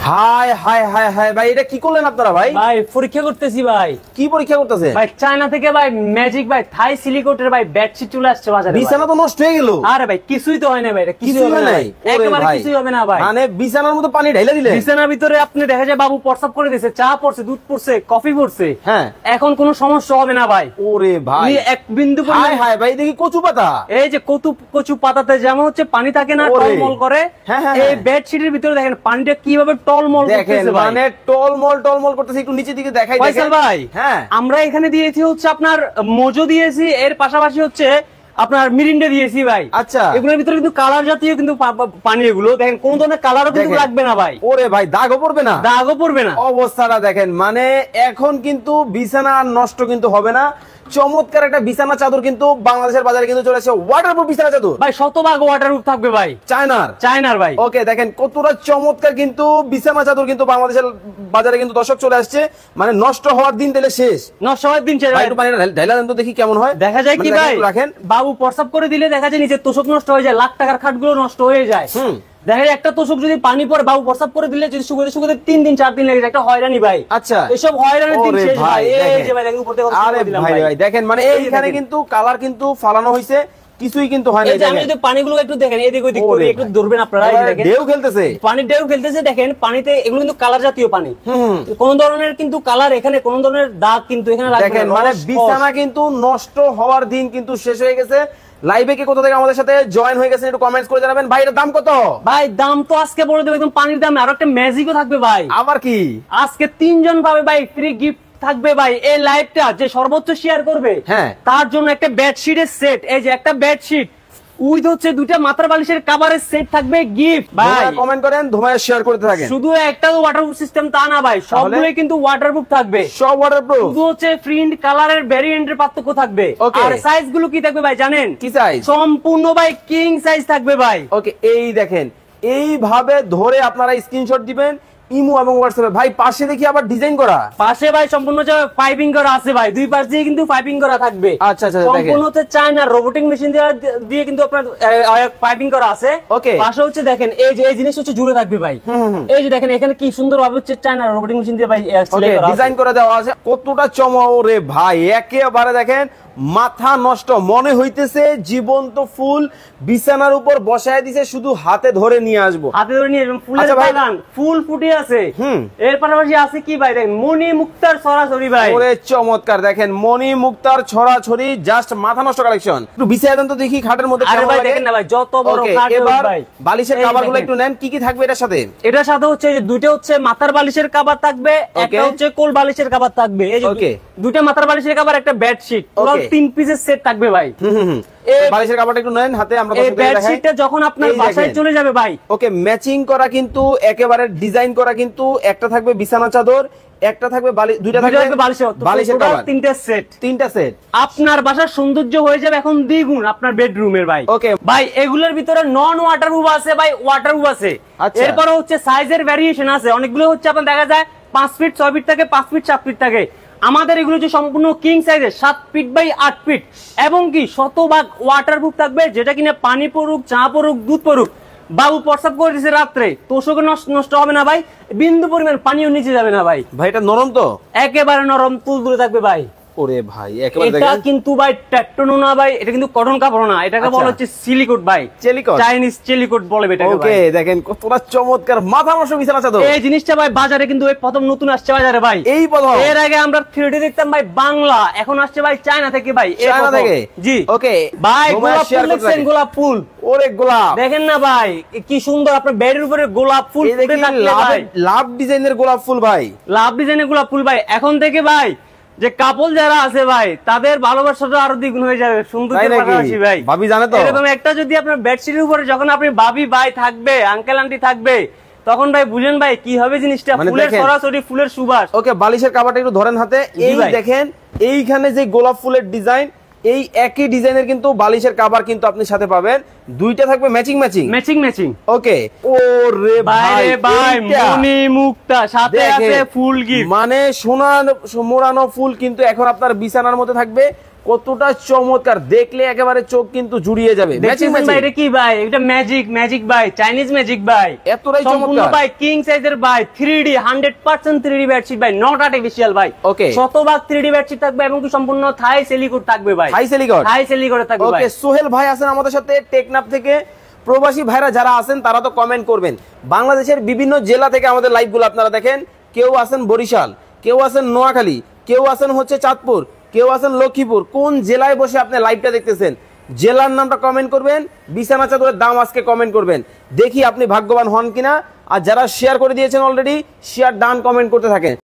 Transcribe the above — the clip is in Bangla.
হাই হাই হাই হাই ভাই, এটা কি করলেন আপনারা ভাই? ভাই পরীক্ষা করতেছি ভাই। কি পরীক্ষা করতেছে ভাই? চায়না থেকে ভাই ম্যাজিক ভাই থাই সিলিকটের ভাই বেডশিট চলে আসছে বাজারে। বিছানা তো নষ্ট হয়ে গেল। আরে ভাই কিছুই তো হয় না ভাই, এটা কিছুই হবে না, একেবারে কিছুই হবে না ভাই। মানে বিছানার মধ্যে পানি ঢাইলা দিলে? বিছানার ভিতরে আপনি দেখা যায় বাবু প্রস্রাব করে দিয়েছে, চা পড়ছে, দুধ পড়ছে, কফি পড়ছে, হ্যাঁ, এখন কোনো সমস্যা হবে না ভাই। ওরে ভাই এক বিন্দু হাই হাই ভাই, দেখি কচু পাতা। এই যে কচু পাতাতে যেমন হচ্ছে পানি থাকে না, টলমল করে, এই বেডশিটের ভিতরে দেখেন পানিটা কিভাবে টলমল করতেছে ভাই। মানে টলমল করতেছে। একটু নিচে দিকে দেখাই ফয়সাল ভাই। হ্যাঁ, আমরা এখানে দিয়েছি হচ্ছে আপনার মোজো দিয়েছি, এর পাশাপাশি হচ্ছে আপনার মিরিন্ডা দিয়েছি ভাই। আচ্ছা, এগুলোর ভিতরে কিন্তু কালার জাতীয় কিন্তু পানি, এগুলো দেখেন কোন ধরনের কালারও কিন্তু লাগবে না ভাই। ওরে ভাই দাগও পড়বে না? দাগও পড়বে না। অবস্থাটা দেখেন, মানে এখন কিন্তু বিছানা নষ্ট কিন্তু হবে না। চমৎকার একটা বিছানা চাদর কিন্তু বাংলাদেশের বাজারে কিন্তু চলে আসছে, ওয়াটারপ্রুফ বিছানা চাদর ভাই, শতভাগ ওয়াটারপ্রুফ থাকবে ভাই, চায়নার ভাই। ওকে, দেখেন কতটা চমৎকার কিন্তু বিছানা চাদর কিন্তু বাংলাদেশের বাজারে কিন্তু দর্শক চলে আসছে। মানে নষ্ট হওয়ার দিন তাহলে শেষ, নষ্ট হওয়ার দিন শেষ। একটু পানি ঢাইলা দেন তো দেখি কেমন হয়। দেখা যায় কি ভাই, রাখেন বাবু প্রস্রাব করে দিলে দেখা যায় নিচে তোষক নষ্ট হয়ে যায়, লাখ টাকার খাটগুলো নষ্ট হয়ে যায়। দেখা যায় একটা তোষক যদি পানি পরে বাবু প্রস্রাব করে দিলে যদি শুকাতে 3 দিন 4 দিন লেগে যায়, একটা হয়রানি ভাই। আচ্ছা, এসব হয়রানির দিন শেষ ভাই। এই যে ভাই দেখেন উপর থেকে আরে ভাই ভাই দেখেন, মানে এইখানে কিন্তু কালার কিন্তু ফালানো হইছে, কিছুই কিন্তু হয় না। এই যে আমি যদি পানিগুলো একটু দেখেন, এদিক ওদিক করে একটু ধরবেন আপনারা, এই দেখেন ঢেউ খেলতেছে, পানির ঢেউ খেলতেছে। দেখেন পানিতে এগুলো কিন্তু কালার জাতীয় পানি, কোন ধরনের কিন্তু কালার এখানে, কোন ধরনের দাগ কিন্তু এখানে লাগবে না। দেখেন মানে বিছানা কিন্তু নষ্ট হওয়ার দিন কিন্তু শেষ হয়ে গেছে। লাইভে কি কোথা থেকে আমাদের সাথে জয়েন হয়ে গেছেন একটু কমেন্টস করে জানাবেন। ভাই এর দাম কত? ভাই দাম তো আজকে বলে দেব একদম পানির দাম। আর একটা ম্যাজিকও থাকবে ভাই। আবার কি? আজকে 3 জন পাবে ভাই, ফ্রি গিফট থাকবে ভাই। এই লাইভটা যে সর্বোচ্চ শেয়ার করবে, হ্যাঁ, তার জন্য একটা বেডশিটের সেট, এই যে একটা বেডশিট উইথ হচ্ছে 2টা মাথার বালিশের কভারের সেট থাকবে গিফট ভাই। কমেন্ট করেন, ধুমায় শেয়ার করতে থাকেন। শুধু একটা ওয়াটারপ্রুফ সিস্টেম তা না ভাই, সবগুলোই কিন্তু ওয়াটারপ্রুফ থাকবে, সব ওয়াটারপ্রুফ। শুধু হচ্ছে প্রিন্ট কালারের ভেরিয়েন্টের পার্থক্য থাকবে। আর সাইজ গুলো কি থাকবে ভাই জানেন? কি সাইজ? সম্পূর্ণ ভাই কিং সাইজ থাকবে ভাই। ওকে, এই দেখেন এইভাবে ধরে আপনারা স্ক্রিনশট দিবেন ইমো এবং হোয়াটসঅ্যাপে। ভাই পাশে দেখি আবার ডিজাইন করা, পাশে ভাই সম্পূর্ণ পাইপিং করা আছে ভাই, দুই পাশ দিয়ে কিন্তু পাইপিং করা থাকবে। আচ্ছা আচ্ছা, সম্পূর্ণ হচ্ছে চায়না রোবোটিক মেশিন দিয়ে কিন্তু আপনার পাইপিং করা আছে। ওকে, পাশে হচ্ছে দেখেন এই যে এই জিনিস হচ্ছে জুড়ে থাকবে ভাই। এই যে দেখেন এখানে কি সুন্দর ভাবে হচ্ছে চায়না রোবোটিক মেশিন দিয়ে ভাই ডিজাইন করে দেওয়া আছে। কতটা চমৎকার ভাই, একেবারে দেখেন মাথা নষ্ট মনে হইতেছে জীবন্ত ফুল বিছানার উপর বসায় দিছে, শুধু হাতে ধরে নিয়ে আসবো, হাতে ধরে নিয়ে আসবো। ফুলের বাগান, ফুল ফুটে আছে। এর পাশাপাশি আছে কি ভাই দেখেন মণি মুক্তার ছড়াছড়ি ভাই। ওরে চমৎকার, দেখেন মণি মুক্তার ছড়াছড়ি, জাস্ট মাথা নষ্ট কালেকশন। একটু বিছায় দেন তো দেখি খাটের মধ্যে। আরে ভাই দেখেন না ভাই, যত বড় খাট ভাই। বালিশের কভারগুলো একটু নেন, কি কি থাকবে এটার সাথে? এটার সাথে হচ্ছে দুইটা হচ্ছে মাথার বালিশের কভার থাকবে, একটা হচ্ছে কোল বালিশের কভার থাকবে। এই যে দুইটা মাথার বালিশের কভার, একটা বেডশিট, পুরো 3 পিসের সেট থাকবে ভাই। বালিশের কাপড়টা একটু নেন হাতে, আমরা এই বেডশিটটা যখন আপনার বাসায় চলে যাবে ভাই। ওকে, ম্যাচিং করা কিন্তু একেবারে ডিজাইন করা কিন্তু, একটা থাকবে বিছানা চাদর, একটা থাকবে দুইটা থাকবে বালিশের কভার, তিনটা সেট। আপনার বাসার সৌন্দর্য হয়ে যাবে এখন দ্বিগুণ আপনার বেডরুমের ভাই। ওকে ভাই, এগুলোর ভিতরে নন ওয়াটারপ্রুফ আছে ভাই, ওয়াটারপ্রুফ আছে। এরপর হচ্ছে সাইজের ভ্যারিয়েশন আছে, অনেকগুলো হচ্ছে আপনার দেখা যায় 5 ফিট 6 ফিট থাকে, 5 ফিট 7 ফিট থাকে। আমাদের এগুলো যে সম্পূর্ণ কিং সাইজের 7 ফিট বাই 8 ফিট, এবং কি শতভাগ ওয়াটারপ্রুফ থাকবে, যেটা কিনা পানি পড়ুক, চা পড়ুক, দুধ পড়ুক, বাবু প্রস্রাব করে দিয়েছে রাত্রে, তোষক নষ্ট হবে না ভাই, বিন্দু পরিমাণ পানিও নিচে যাবে না ভাই। ভাই এটা নরম তো? একেবারে নরম, তুলতুলে থাকবে ভাই। ওরে ভাই একেবারে এটা কিন্তু ভাই টেকটোনো না ভাই, এটা কিন্তু কটন কাপড় না, এটাকে বলা হচ্ছে সিলিকট ভাই, চাইনিজ সিলিকট বলে এটাকে। ওকে, দেখেন কতটা চমৎকার মাথা নষ্ট বিছানা চাদর। এই জিনিসটা ভাই বাজারে কিন্তু এই প্রথম নতুন আসছে বাজারে ভাই, এই প্রথম। এর আগে আমরা 3D দেখতাম ভাই বাংলা, এখন আসছে ভাই চায়না থেকে ভাই, চায়না থেকে। জি ওকে ভাই, গোলাপ ফুল দেখছেন? গোলাপ ফুল, ওরে গোলাপ দেখেন না ভাই কি সুন্দর, আপনার বেডের উপরে গোলাপ ফুল ফুটে থাকলে ভাই, লাভ ডিজাইনের গোলাপ ফুল ভাই, লাভ ডিজাইনের গোলাপ ফুল ভাই। এখন থেকে ভাই যে কাপল যারা আছে ভাই, তাদের ভালোবাসাটা আরো দ্বিগুণ হয়ে যাবে সুন্দর পাশাপাশি ভাই। ভাবি জানে তো, এরকম একটা যদি আপনার বেডশিটের উপরে যখন আপনি ভাবি ভাই থাকবে, আঙ্কেল আন্টি থাকবে, তখন ভাই বুঝেন ভাই কি হবে জিনিসটা, ফুলের সরাসরি ফুলের সুবাস। ওকে, বালিশের কভারটা একটু ধরেন হাতে, এই দেখেন এইখানে যে গোলাপ ফুলের ডিজাইন, এই একই ডিজাইনের কিন্তু বালিশের কভার কিন্তু আপনি সাথে পাবেন, দুইটা থাকবে ম্যাচিং ম্যাচিং ম্যাচিং ম্যাচিং। ওকে, ওরে ভাই ভাই মনি মুক্তা সাথে আছে ফুল গিফট, মানে সোনার মোড়ানো ফুল কিন্তু এখন আপনার বিছানার মধ্যে থাকবে, কতটা চমৎকার, দেখলে একেবারে চোখ কিন্তু জুড়িয়ে যাবে। ম্যাচিং ভাই এটা কি ভাই? এটা ম্যাজিক ভাই, চাইনিজ ম্যাজিক ভাই, এতটাই সম্পূর্ণ চমৎকার ভাই কিং সাইজের ভাই, 3D 100% 3D বেডশিট ভাই, নট আর্টিফিশিয়াল ভাই। ওকে, শতভাগ 3D বেডশিট থাকবে এবং কি সম্পূর্ণ থাই সিলিকন থাকবে ভাই, থাই সিলিকন থাকবে ভাই। ওকে, সোহেল ভাই আছেন আমাদের সাথে টেকনাফ থেকে। প্রবাসী ভাইরা যারা আছেন তারা তো কমেন্ট করবেন। বাংলাদেশের বিভিন্ন জেলা থেকে আমাদের লাইভগুলো আপনারা দেখেন। কেউ আছেন বরিশাল, কেউ আছেন নোয়াখালী, কেউ আছেন হচ্ছে চাঁদপুর, কেউ আছেন লক্ষ্মীপুর। কোন জেলায় বসে আপনি লাইভটা দেখতেছেন জেলার নামটা কমেন্ট করবেন, বিছানা চাদরের দাম আজকে কমেন্ট করবেন। দেখি আপনি ভাগ্যবান হন কিনা। আর যারা শেয়ার করে দিয়েছেন অলরেডি, শেয়ার ডান কমেন্ট করতে থাকেন।